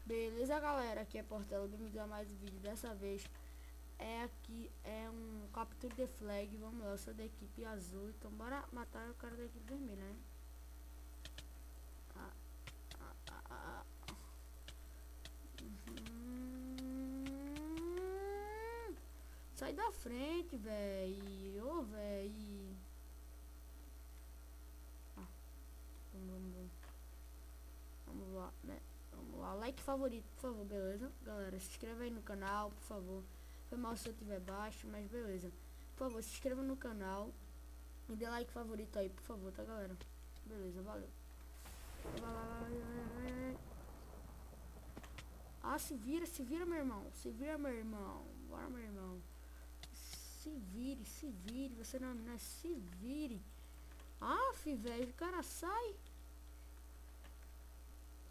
Beleza, galera? Aqui é Portela, bem-vindo a mais um vídeo. Dessa vez é um Capture the Flag. Vamos lá, eu sou da equipe azul, então bora matar o cara da equipe vermelha, né? Ah, ah, ah, ah. Sai da frente, véi. Ô, véi. Ah, vamos lá, né? Vamos lá, like favorito, por favor, beleza? Galera, se inscreva aí no canal, por favor. Foi mal se eu tiver baixo, mas beleza. Por favor, se inscreva no canal e dê like favorito aí, por favor, tá, galera? Beleza, valeu. Ah, se vira, meu irmão. Se vira, meu irmão. Bora, meu irmão. Se vire. Você não é, se vire. Ah, velho, o cara sai.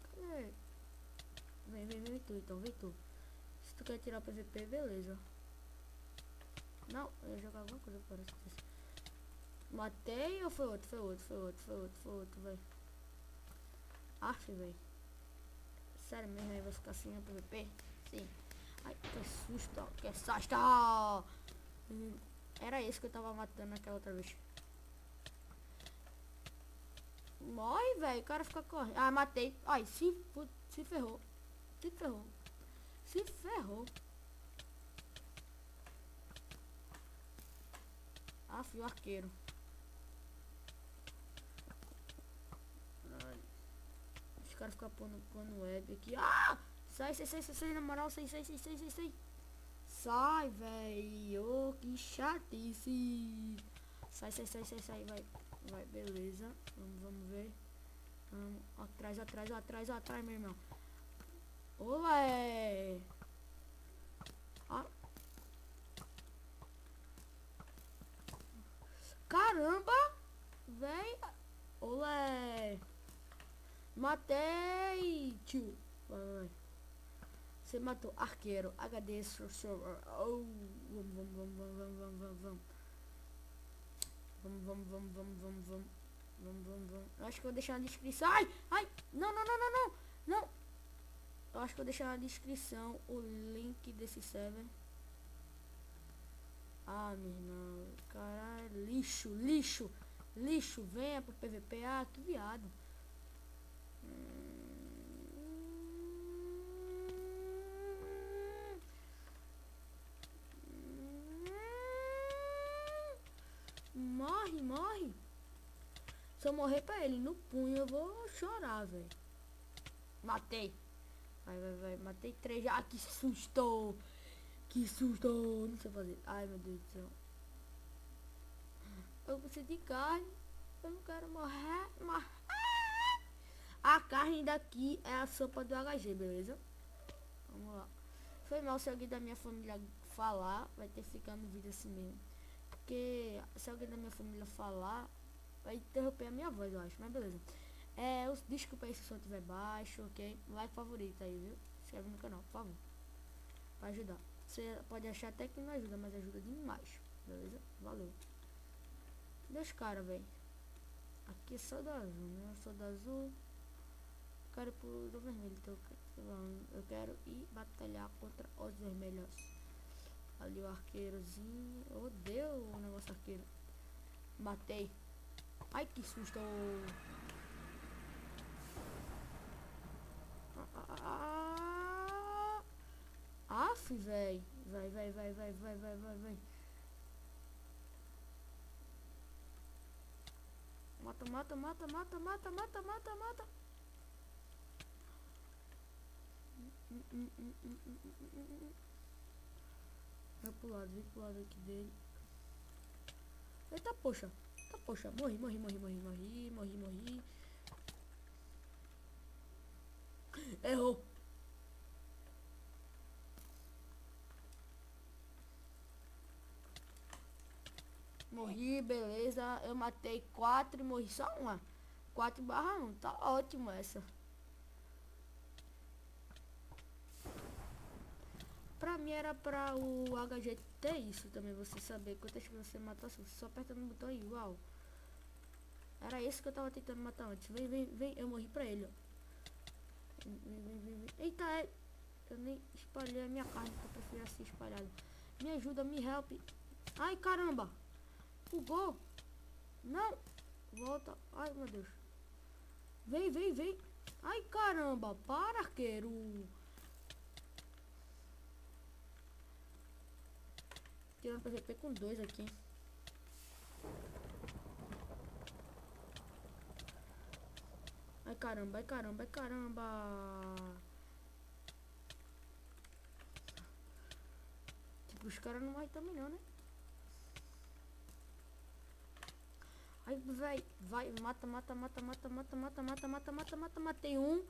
Cadê? Vem tu, então, vem tu. Se tu quer tirar o PVP, beleza. Não, eu ia jogar alguma coisa, parece. Matei ou foi outro? Foi outro, velho. Aff, velho. Sério mesmo, aí vai ficar assim no PVP? Sim. Ai, que susto, que susto. Era esse que eu tava matando naquela outra vez. Morre, velho. O cara fica correndo. Ah, matei. Ai, se ferrou. Se ferrou. Ah, fui o arqueiro. Ai. Os caras ficam pondo web aqui. Ah! Sai, na moral, sai. Sai, velho. Que chatice. Sai, vai, beleza. Vamos ver. Atrás, meu irmão. Ô, véi. Ah. Caramba, véi. Olé. Matei, tio. Vai. Você matou arqueiro. HD server. Oh, vamos. Eu acho que eu vou deixar na descrição. Ai. Não. Eu acho que eu vou deixar na descrição o link desse server. Ah, meu irmão. Caralho. Lixo. Venha pro PVP. Ah, que viado. Morre. Se eu morrer pra ele no punho, eu vou chorar, velho. Matei. Vai. Matei 3 já. Ah, que susto. Não sei fazer. Ai, meu Deus do céu. Eu preciso de carne. Eu não quero morrer. A carne daqui é a sopa do HG, beleza? Vamos lá. Foi mal se alguém da minha família falar. Vai ter que ficar no vídeo assim mesmo. Porque se alguém da minha família falar, vai interromper a minha voz, eu acho. Mas beleza. Desculpa aí se o som estiver baixo, ok? Like favorito aí, viu? Se inscreve no canal, por favor. Pra ajudar. Você pode achar até que não ajuda, mas ajuda demais. Beleza? Valeu. Dois caras, velho. Aqui é só da azul, né? Eu sou da azul. Quero pro do vermelho, então eu quero ir batalhar contra os vermelhos. Ali o arqueirozinho. Eu odeio o negócio arqueiro. Matei. Ai, que susto. Aff, véi. Vai. Mata. Vem pro lado aqui dele. Eita, poxa. Morri. Errou. Morri, beleza. Eu matei 4 e morri só uma. 4/1. Tá ótimo essa. Pra mim era pra o HG ter isso também, você saber quantas que você matou, você só apertando no botão igual. Era esse que eu tava tentando matar antes. Vem, eu morri pra ele, ó. Vem. Eita, eu nem espalhei a minha carne, que eu prefiro assim espalhada. Me ajuda, me help. Ai, caramba. Bugou. Não. Volta. Ai, meu Deus. Vem. Ai, caramba. Para, arqueiro. Tirando PVP com 2 aqui. Ai, caramba. Tipo, os caras não vai também não, né? Ai, véi, vai, mata, matei um.